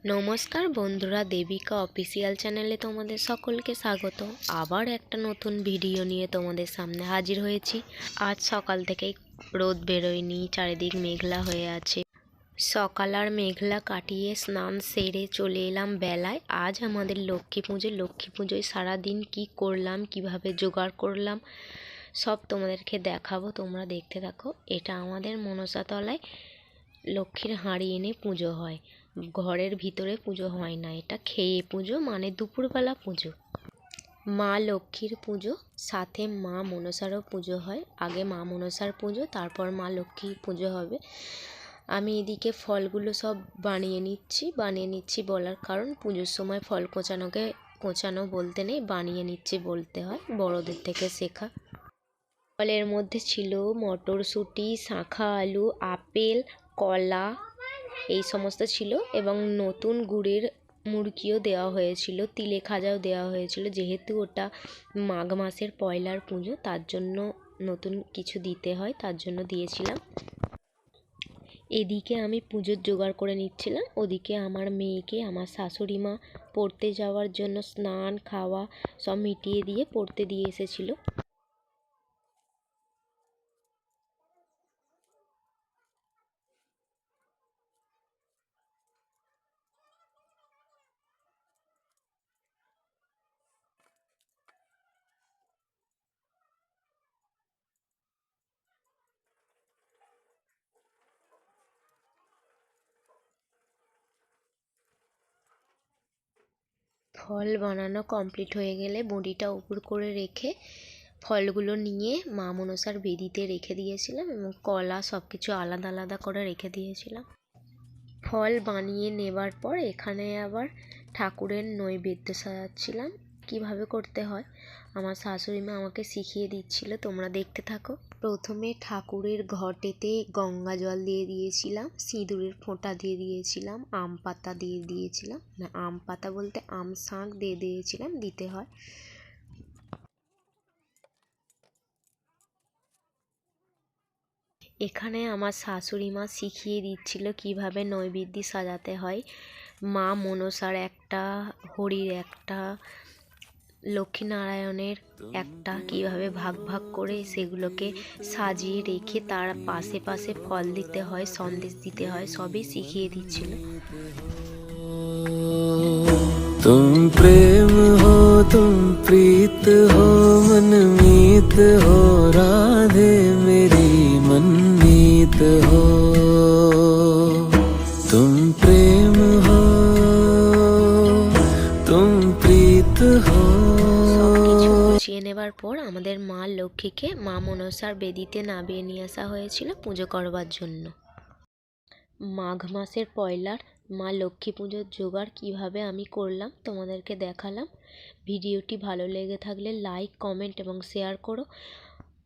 নমস্কার বন্ধুরা, দেবিকা অফিসিয়াল চ্যানেলে তোমাদের সকলকে স্বাগত। আবার একটা নতুন ভিডিও নিয়ে তোমাদের সামনে হাজির হয়েছি। আজ সকাল থেকেই রোদ বেরোয়নি, চারিদিক মেঘলা হয়ে আছে। সকাল আর মেঘলা কাটিয়ে স্নান সেরে চলে এলাম বেলায়। আজ আমাদের লক্ষ্মী পুজোয় সারাদিন কি করলাম, কিভাবে জোগাড় করলাম সব তোমাদেরকে দেখাবো, তোমরা দেখতে থাকো। এটা আমাদের মনসাতলায় লক্ষ্মীর হাঁড়ি এনে পুজো হয়। ঘরের ভিতরে পুজো হয় না, এটা খেয়ে পুজো, মানে দুপুরবেলা পুজো। মা লক্ষ্মীর পুজো, সাথে মা মনসারও পুজো হয়। আগে মা মনসার পুজো, তারপর মা লক্ষ্মীর পুজো হবে। আমি এদিকে ফলগুলো সব বানিয়ে নিচ্ছি বলার কারণ, পুজোর সময় ফল কোচানো বলতে নেই, বানিয়ে নিচ্ছি বলতে হয়, বড়দের থেকে শেখা। ফলের মধ্যে ছিল মটরশুঁটি, শাঁখা আলু, আপেল, কলা, এই সমস্ত ছিল, এবং নতুন গুড়ের মুড়কিও দেওয়া হয়েছিল, তিলে খাজাও দেওয়া হয়েছিল। যেহেতু ওটা মাঘ মাসের পয়লার পুজো, তার জন্য নতুন কিছু দিতে হয়, তার জন্য দিয়েছিলাম। এদিকে আমি পুজোর জোগাড় করে নিচ্ছিলাম, ওদিকে আমার মেয়েকে আমার শাশুড়ি মা পড়তে যাওয়ার জন্য স্নান খাওয়া সব মিটিয়ে দিয়ে পড়তে দিয়ে এসেছিলো। ফল বানানো কমপ্লিট হয়ে গেলে বড়িটা উপর করে রেখে ফলগুলো নিয়ে মা মনসার বেদিতে রেখে দিয়েছিলাম, এবং কলা সব কিছু আলাদা আলাদা করে রেখে দিয়েছিলাম। ফল বানিয়ে নেবার পর এখানে আবার ঠাকুরের নৈবেদ্য সাজাচ্ছিলাম। কিভাবে করতে হয় আমার শাশুড়ি মা আমাকে শিখিয়ে দিচ্ছিল, তোমরা দেখতে থাকো। প্রথমে ঠাকুরের ঘটেতে গঙ্গা জল দিয়ে দিয়েছিলাম, সিঁদুরের ফোঁটা দিয়ে দিয়েছিলাম, আম পাতা দিয়ে দিয়েছিলাম, না আম পাতা বলতে আম শাঁখ দিয়ে দিয়েছিলাম, দিতে হয়। এখানে আমার শাশুড়ি মা শিখিয়ে দিচ্ছিল কিভাবে নৈবেদ্য সাজাতে হয়। মা মনসার একটা, হরির একটা, লক্ষ্মীনারায়ণের একটা, কিভাবে ভাগ ভাগ করে সেগুলোকে সাজিয়ে রেখে তার পাশে পাশে ফল দিতে হয়, সন্দেশ দিতে হয়, সবই শিখিয়ে দিচ্ছিল। तुम प्रेम हो, तुम प्रीत हो, मनमीत हो, राधे मेरी मनमीत हो। तुम प्रेम हो, तुम प्रीत हो। গুছিয়ে নেবার পর আমাদের মা লক্ষ্মীকে মা মনসার বেদিতে নামিয়ে নিয়ে আসা হয়েছিল পুজো করবার জন্য। মাঘ মাসের পয়লার মা লক্ষ্মী পুজোর জোগাড় কিভাবে আমি করলাম তোমাদেরকে দেখালাম। ভিডিওটি ভালো লেগে থাকলে লাইক, কমেন্ট এবং শেয়ার করো।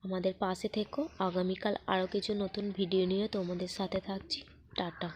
আমাদের পাশে থেকো। আগামীকাল আরও কিছু নতুন ভিডিও নিয়ে তোমাদের সাথে থাকছি। টাটা।